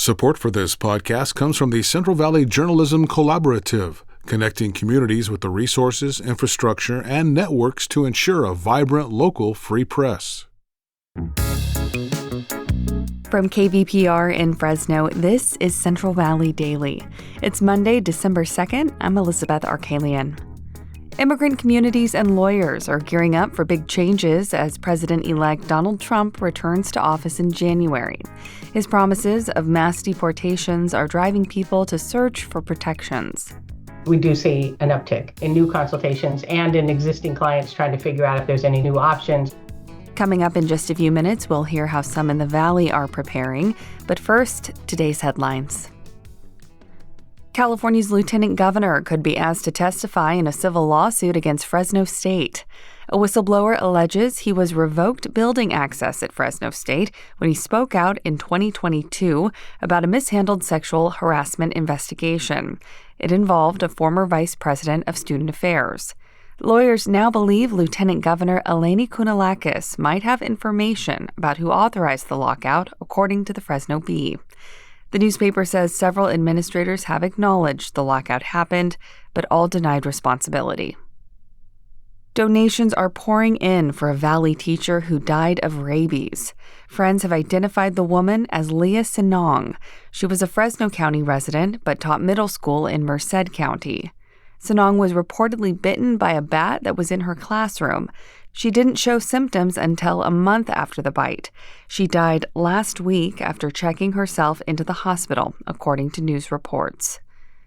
Support for this podcast comes from the Central Valley Journalism Collaborative, connecting communities with the resources, infrastructure, and networks to ensure a vibrant local free press. From KVPR in Fresno, this is Central Valley Daily. It's Monday, December 2nd. I'm Elizabeth Arkalian. Immigrant communities and lawyers are gearing up for big changes as President-elect Donald Trump returns to office in January. His promises of mass deportations are driving people to search for protections. We do see an uptick in new consultations and in existing clients trying to figure out if there's any new options. Coming up in just a few minutes, we'll hear how some in the Valley are preparing. But first, today's headlines. California's lieutenant governor could be asked to testify in a civil lawsuit against Fresno State. A whistleblower alleges he was revoked building access at Fresno State when he spoke out in 2022 about a mishandled sexual harassment investigation. It involved a former vice president of student affairs. Lawyers now believe Lieutenant Governor Eleni Kounalakis might have information about who authorized the lockout, according to the Fresno Bee. The newspaper says several administrators have acknowledged the lockout happened, but all denied responsibility. Donations are pouring in for a Valley teacher who died of rabies. Friends have identified the woman as Leah Sinong. She was a Fresno County resident, but taught middle school in Merced County. Sinong was reportedly bitten by a bat that was in her classroom. She didn't show symptoms until a month after the bite. She died last week after checking herself into the hospital, according to news reports.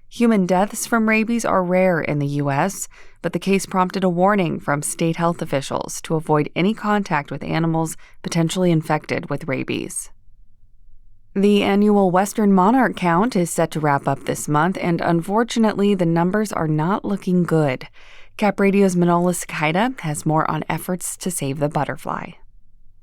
Human deaths from rabies are rare in the U.S., but the case prompted a warning from state health officials to avoid any contact with animals potentially infected with rabies. The annual Western monarch count is set to wrap up this month, and unfortunately, the numbers are not looking good. Cap Radio's Manola Cicada has more on efforts to save the butterfly.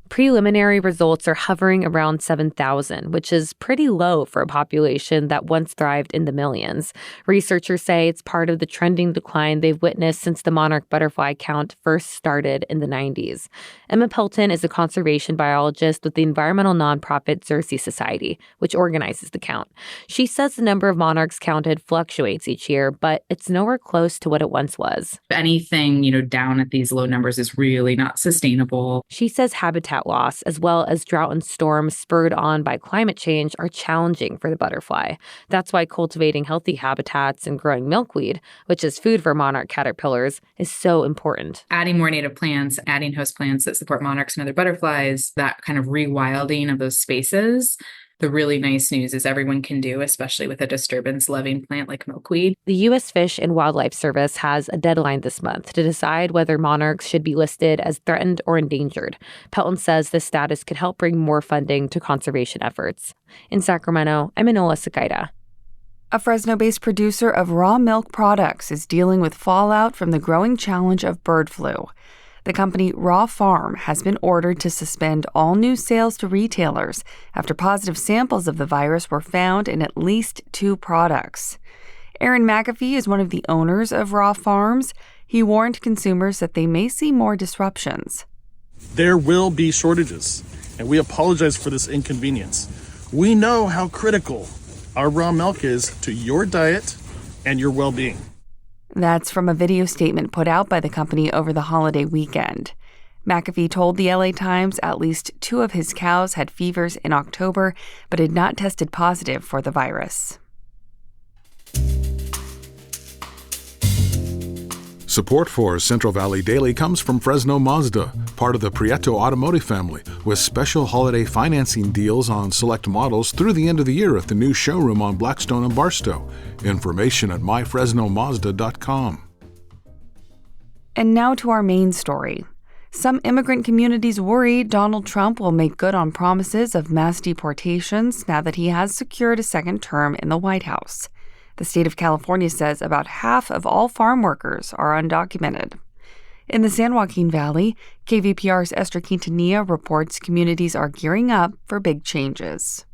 Preliminary results are hovering around 7,000, which is pretty low for a population that once thrived in the millions. Researchers say it's part of the trending decline they've witnessed since the monarch butterfly count first started in the 90s. Emma Pelton is a conservation biologist with the environmental nonprofit Xerces Society, which organizes the count. She says the number of monarchs counted fluctuates each year, but it's nowhere close to what it once was. Anything, down at these low numbers is really not sustainable. She says habitat loss, as well as drought and storms spurred on by climate change, are challenging for the butterfly. That's why cultivating healthy habitats and growing milkweed, which is food for monarch caterpillars, is so important. Adding more native plants, adding host plants that support monarchs and other butterflies, that kind of rewilding of those spaces. The really nice news is everyone can do, especially with a disturbance-loving plant like milkweed. The U.S. Fish and Wildlife Service has a deadline this month to decide whether monarchs should be listed as threatened or endangered. Pelton says this status could help bring more funding to conservation efforts. In Sacramento, I'm Manola Cicada. A Fresno-based producer of raw milk products is dealing with fallout from the growing challenge of bird flu. The company Raw Farm has been ordered to suspend all new sales to retailers after positive samples of the virus were found in at least 2 products. Aaron McAfee is one of the owners of Raw Farms. He warned consumers that they may see more disruptions. There will be shortages, and we apologize for this inconvenience. We know how critical our raw milk is to your diet and your well-being. That's from a video statement put out by the company over the holiday weekend. McAfee told the LA Times at least 2 of his cows had fevers in October, but had not tested positive for the virus. Support for Central Valley Daily comes from Fresno Mazda, part of the Prieto Automotive family, with special holiday financing deals on select models through the end of the year at the new showroom on Blackstone and Barstow. Information at myfresnomazda.com. And now to our main story. Some immigrant communities worry Donald Trump will make good on promises of mass deportations now that he has secured a second term in the White House. The state of California says about half of all farm workers are undocumented. In the San Joaquin Valley, KVPR's Esther Quintanilla reports communities are gearing up for big changes.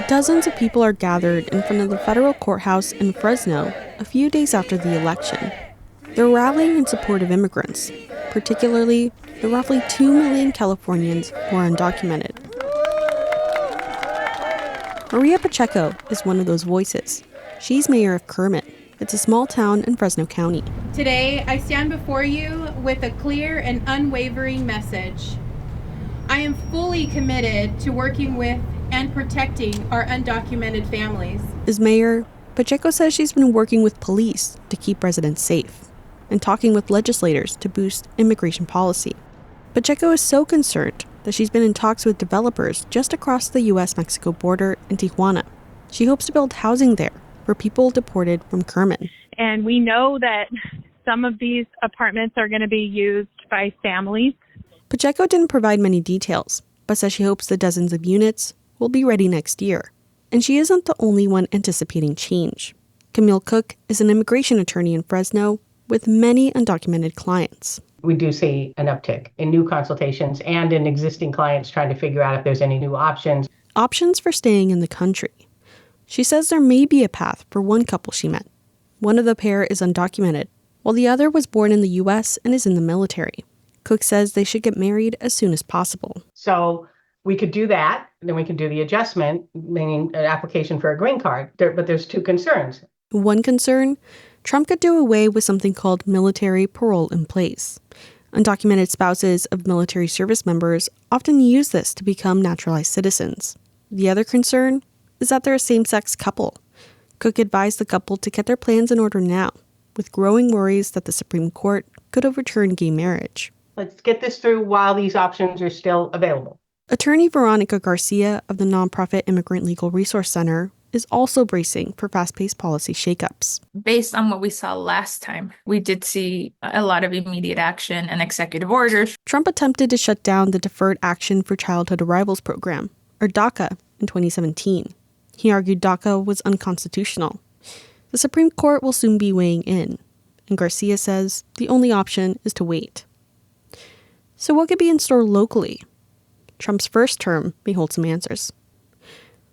Dozens of people are gathered in front of the federal courthouse in Fresno a few days after the election. They're rallying in support of immigrants, particularly the roughly 2 million Californians who are undocumented. Maria Pacheco is one of those voices. She's mayor of Kermit. It's a small town in Fresno County. Today, I stand before you with a clear and unwavering message. I am fully committed to working with and protecting our undocumented families. As mayor, Pacheco says she's been working with police to keep residents safe and talking with legislators to boost immigration policy. Pacheco is so concerned that she's been in talks with developers just across the U.S.-Mexico border in Tijuana. She hopes to build housing there for people deported from Kermit. And we know that some of these apartments are going to be used by families. Pacheco didn't provide many details, but says she hopes the dozens of units will be ready next year. And she isn't the only one anticipating change. Camille Cook is an immigration attorney in Fresno with many undocumented clients. We do see an uptick in new consultations and in existing clients trying to figure out if there's any new options. Options for staying in the country. She says there may be a path for one couple she met. One of the pair is undocumented, while the other was born in the U.S. and is in the military. Cook says they should get married as soon as possible. So we could do that, and then we can do the adjustment, meaning an application for a green card. But there's two concerns. One concern, Trump could do away with something called military parole in place. Undocumented spouses of military service members often use this to become naturalized citizens. The other concern is that they're a same-sex couple. Cook advised the couple to get their plans in order now, with growing worries that the Supreme Court could overturn gay marriage. Let's get this through while these options are still available. Attorney Veronica Garcia of the nonprofit Immigrant Legal Resource Center is also bracing for fast-paced policy shakeups. Based on what we saw last time, we did see a lot of immediate action and executive orders. Trump attempted to shut down the Deferred Action for Childhood Arrivals program, or DACA, in 2017. He argued DACA was unconstitutional. The Supreme Court will soon be weighing in, and Garcia says the only option is to wait. So what could be in store locally? Trump's first term may hold some answers.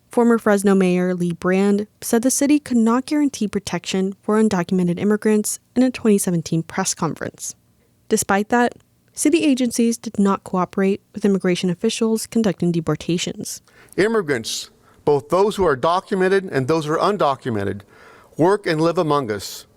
Former Fresno Mayor Lee Brand said the city could not guarantee protection for undocumented immigrants in a 2017 press conference. Despite that, city agencies did not cooperate with immigration officials conducting deportations. Immigrants, both those who are documented and those who are undocumented, work and live among us.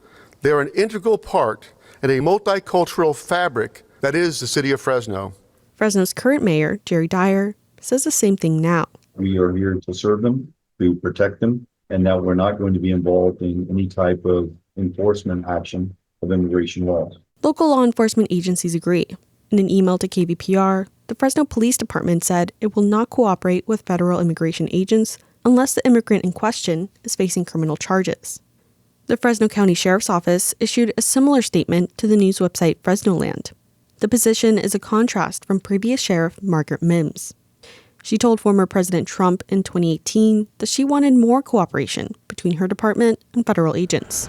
They are an integral part in a multicultural fabric that is the city of Fresno. Fresno's current mayor, Jerry Dyer, says the same thing now. We are here to serve them, to protect them, and that we're not going to be involved in any type of enforcement action of immigration laws. Local law enforcement agencies agree. In an email to KVPR, the Fresno Police Department said it will not cooperate with federal immigration agents unless the immigrant in question is facing criminal charges. The Fresno County Sheriff's Office issued a similar statement to the news website Fresnoland. The position is a contrast from previous Sheriff Margaret Mims. She told former President Trump in 2018 that she wanted more cooperation between her department and federal agents.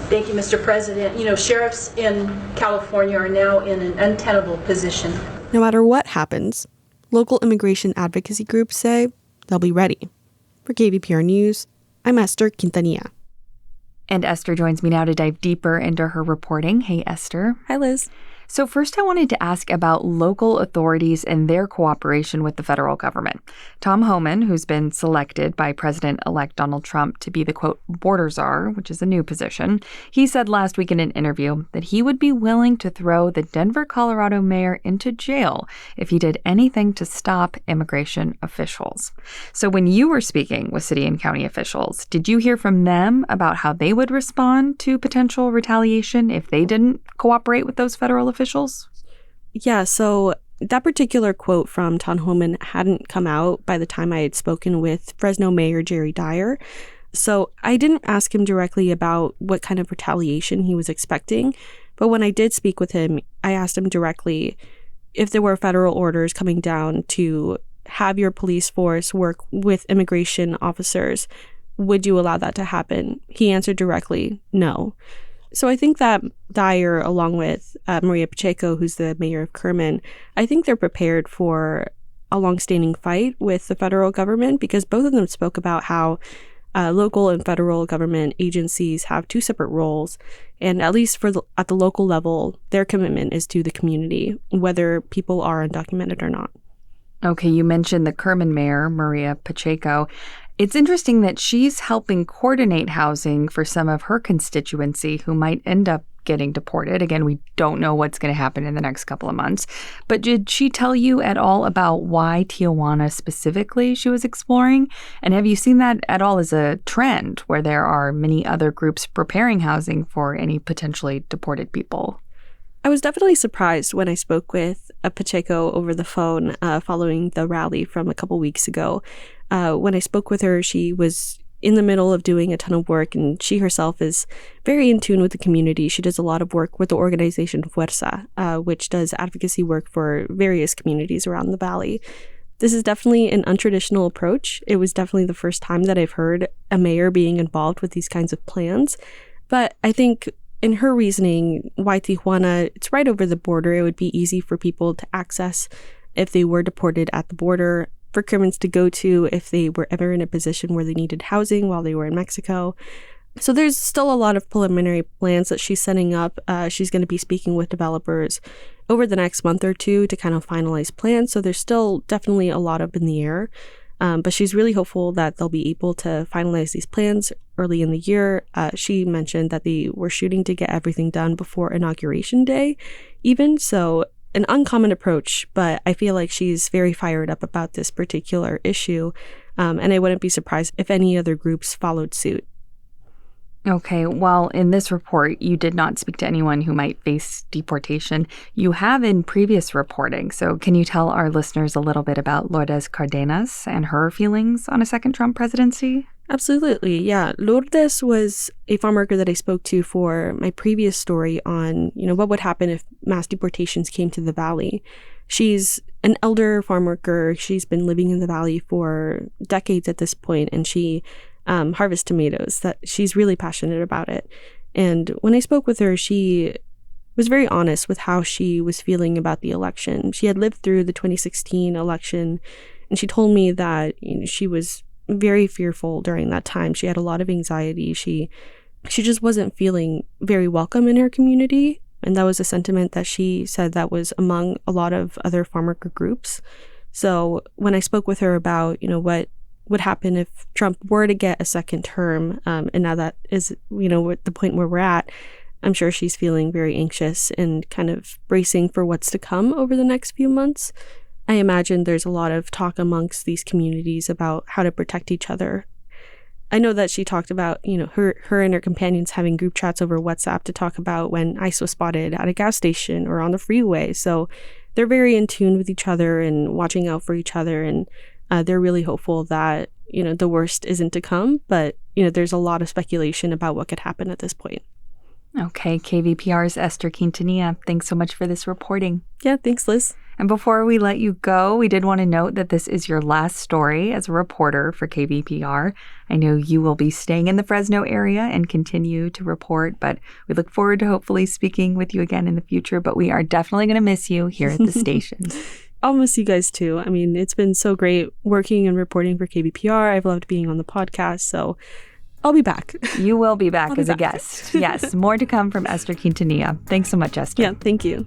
Thank you, Mr. President. Sheriffs in California are now in an untenable position. No matter what happens, local immigration advocacy groups say they'll be ready. For KVPR News, I'm Esther Quintanilla. And Esther joins me now to dive deeper into her reporting. Hey, Esther. Hi, Liz. So first, I wanted to ask about local authorities and their cooperation with the federal government. Tom Homan, who's been selected by President-elect Donald Trump to be the, quote, border czar, which is a new position, he said last week in an interview that he would be willing to throw the Denver, Colorado mayor into jail if he did anything to stop immigration officials. So when you were speaking with city and county officials, did you hear from them about how they would respond to potential retaliation if they didn't cooperate with those federal officials? Yeah, so that particular quote from Tom Homan hadn't come out by the time I had spoken with Fresno Mayor Jerry Dyer. So I didn't ask him directly about what kind of retaliation he was expecting. But when I did speak with him, I asked him directly if there were federal orders coming down to have your police force work with immigration officers, would you allow that to happen? He answered directly, no. So I think that Dyer, along with Maria Pacheco, who's the mayor of Kermit, I think they're prepared for a longstanding fight with the federal government because both of them spoke about how local and federal government agencies have two separate roles. And at least at the local level, their commitment is to the community, whether people are undocumented or not. Okay, you mentioned the Kermit mayor, Maria Pacheco. It's interesting that she's helping coordinate housing for some of her constituency who might end up getting deported. Again, we don't know what's going to happen in the next couple of months. But did she tell you at all about why Tijuana specifically she was exploring? And have you seen that at all as a trend where there are many other groups preparing housing for any potentially deported people? I was definitely surprised when I spoke with a Pacheco over the phone following the rally from a couple weeks ago. When I spoke with her, she was in the middle of doing a ton of work, and she herself is very in tune with the community. She does a lot of work with the organization Fuerza, which does advocacy work for various communities around the valley. This is definitely an untraditional approach. It was definitely the first time that I've heard a mayor being involved with these kinds of plans. But I think in her reasoning, why Tijuana, it's right over the border. It would be easy for people to access if they were deported at the border, for Crimmins to go to if they were ever in a position where they needed housing while they were in Mexico. So there's still a lot of preliminary plans that she's setting up. She's going to be speaking with developers over the next month or two to kind of finalize plans. So there's still definitely a lot up in the air. But she's really hopeful that they'll be able to finalize these plans early in the year. She mentioned that they were shooting to get everything done before Inauguration Day, even. So an uncommon approach, but I feel like she's very fired up about this particular issue. And I wouldn't be surprised if any other groups followed suit. Okay, well, in this report, you did not speak to anyone who might face deportation. You have in previous reporting. So can you tell our listeners a little bit about Lourdes Cardenas and her feelings on a second Trump presidency? Absolutely, yeah. Lourdes was a farm worker that I spoke to for my previous story on, what would happen if mass deportations came to the valley. She's an elder farm worker. She's been living in the valley for decades at this point, and she harvest tomatoes. That she's really passionate about it. And when I spoke with her, she was very honest with how she was feeling about the election. She had lived through the 2016 election, and she told me that she was very fearful during that time. She had a lot of anxiety. She just wasn't feeling very welcome in her community. And that was a sentiment that she said that was among a lot of other farm worker groups. So when I spoke with her about, what would happen if Trump were to get a second term, and now that is, at the point where we're at, I'm sure she's feeling very anxious and kind of bracing for what's to come over the next few months. I imagine there's a lot of talk amongst these communities about how to protect each other. I know that she talked about, her and her companions having group chats over WhatsApp to talk about when ICE was spotted at a gas station or on the freeway. So they're very in tune with each other and watching out for each other. And they're really hopeful that, the worst isn't to come. But, there's a lot of speculation about what could happen at this point. Okay, KVPR's Esther Quintanilla, thanks so much for this reporting. Yeah, thanks, Liz. And before we let you go, we did want to note that this is your last story as a reporter for KVPR. I know you will be staying in the Fresno area and continue to report, but we look forward to hopefully speaking with you again in the future. But we are definitely going to miss you here at the station. I'll miss you guys too. I mean, it's been so great working and reporting for KVPR. I've loved being on the podcast, so I'll be back. You will be back as a guest. Yes, more to come from Esther Quintanilla. Thanks so much, Esther. Yeah, thank you.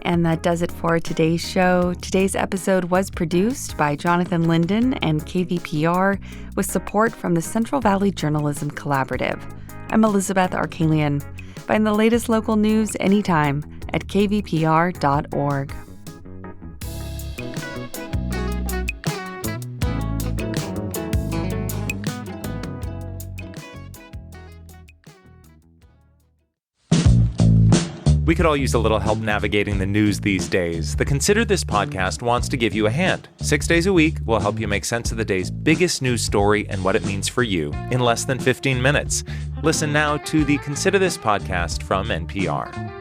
And that does it for today's show. Today's episode was produced by Jonathan Linden and KVPR with support from the Central Valley Journalism Collaborative. I'm Elizabeth Arkalian. Find the latest local news anytime at kvpr.org. We could all use a little help navigating the news these days. The Consider This podcast wants to give you a hand. 6 days a week, we'll help you make sense of the day's biggest news story and what it means for you in less than 15 minutes. Listen now to the Consider This podcast from NPR.